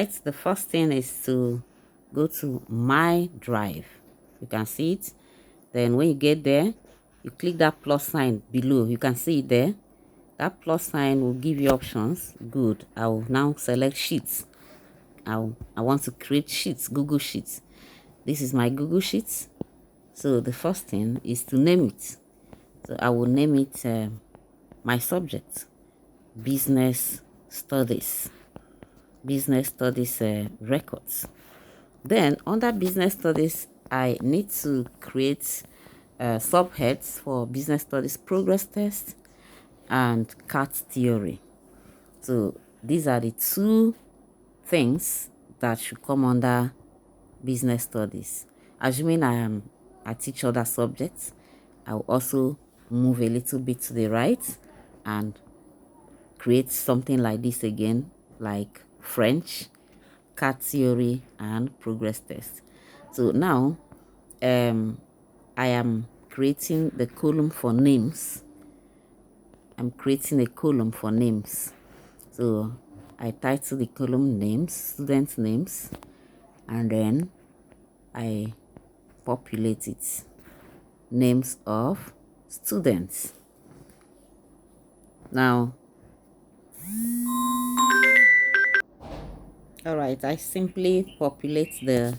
right, the first thing is to go to my drive. You can see it. Then when you get there, you click that plus sign below. You can see it there. That plus sign will give you options. Good. I'll now select sheets. I want to create sheets, Google Sheets. This is my Google Sheets. So the first thing is to name it. So I will name it my subject, business studies. Business studies records. Then under business studies, I need to create subheads for business studies progress test and CAT theory. So these are the two things that should come under business studies. Assuming I teach other subjects, I will also move a little bit to the right and create something like this again, like French, CAT theory, and progress test. So now I am creating the column for names. I'm creating a column for names. So I title the column names, student names, and then I populate it. Names of students. Now, all right, I simply populate the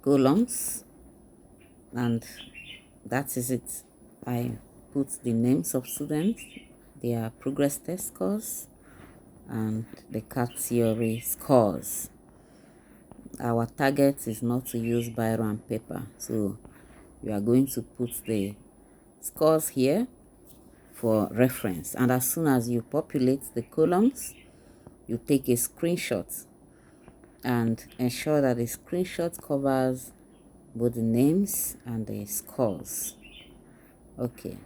columns, and that is it. I put the names of students, their progress test scores, and the CAT theory scores. Our target is not to use biro and paper, so you are going to put the scores here for reference. And as soon as you populate the columns, you take a screenshot and ensure that the screenshot covers both the names and the scores. Okay,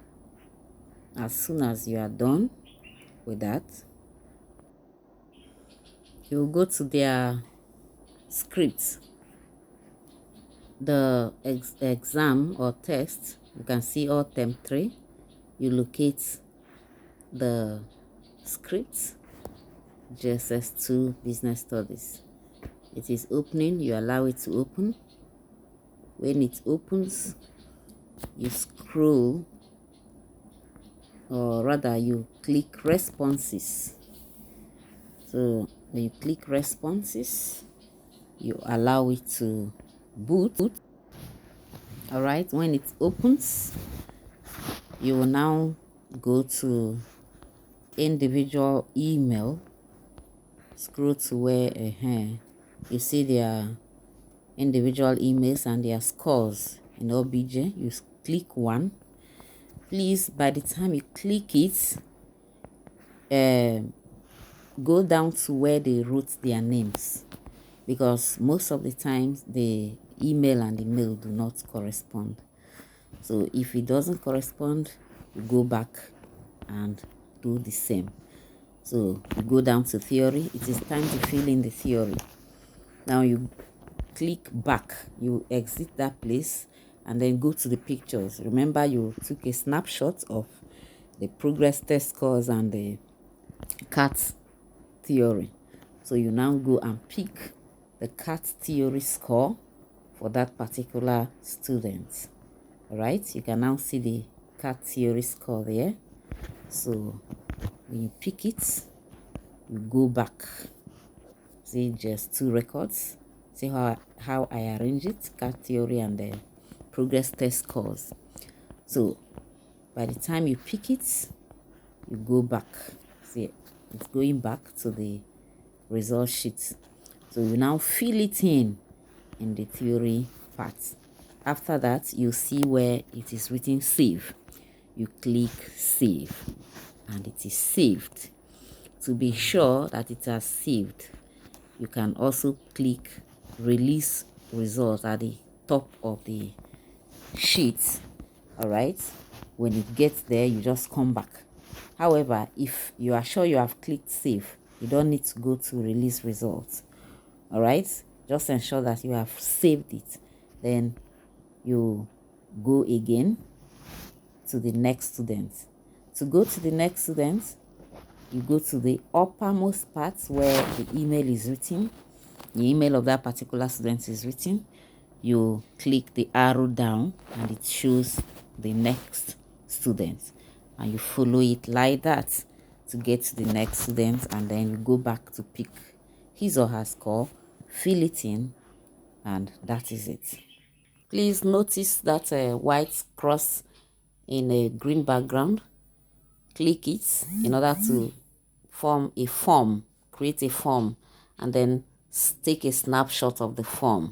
as soon as you are done with that, you will go to their script, the exam or test. You can see all term 3. You locate the script, JSS2 business studies. It is opening. You allow it to open. When it opens, you scroll, or rather you click responses. So when you click responses, you allow it to boot. All right, when it opens, you will now go to individual email, scroll to where you see their individual emails and their scores in OBJ. You click one. Please, by the time you click it, go down to where they wrote their names, because most of the times the email and the mail do not correspond. So if it doesn't correspond, you go back and do the same. So you go down to theory. It is time to fill in the theory. Now you click back, you exit that place, and then go to the pictures. Remember, you took a snapshot of the progress test scores and the CAT theory. So you now go and pick the CAT theory score for that particular student. All right, you can now see the CAT theory score there. So when you pick it, you go back. See, just 2 records. See how I arrange it, CAT theory and the progress test scores. So by the time you pick it, you go back. See, it's going back to the result sheet. So you now fill it in the theory part. After that, you see where it is written save. You click save, and it is saved. To be sure that it has saved, you can also click release result at the top of the sheet. All right, when it gets there, you just come back. However, if you are sure you have clicked save, you don't need to go to release results. All right, just ensure that you have saved it. Then you go again to the next student. To go to the next student, you go to the uppermost part where the email is written. the email of that particular student is written, you click the arrow down and it shows the next student, and you follow it like that to get to the next student, and then you go back to pick his or her score, fill it in, and that is it. Please notice that white cross in a green background. Click it in order to form a form, create a form, and then take a snapshot of the form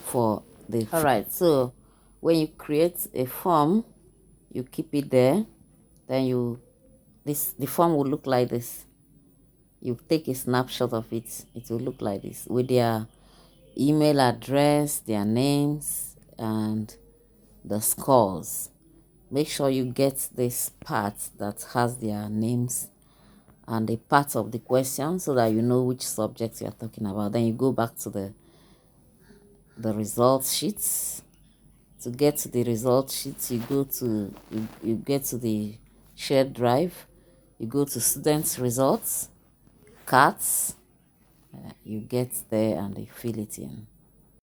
for the. All right, so when you create a form, you keep it there, then the form will look like this. You take a snapshot of it, it will look like this with their email address, their names, and the scores. Make sure you get this part that has their names and the part of the question so that you know which subject you're talking about. Then you go back to the results sheets. To get to the results sheets, you go to you get to the shared drive, you go to students results, cards, you get there and you fill it in.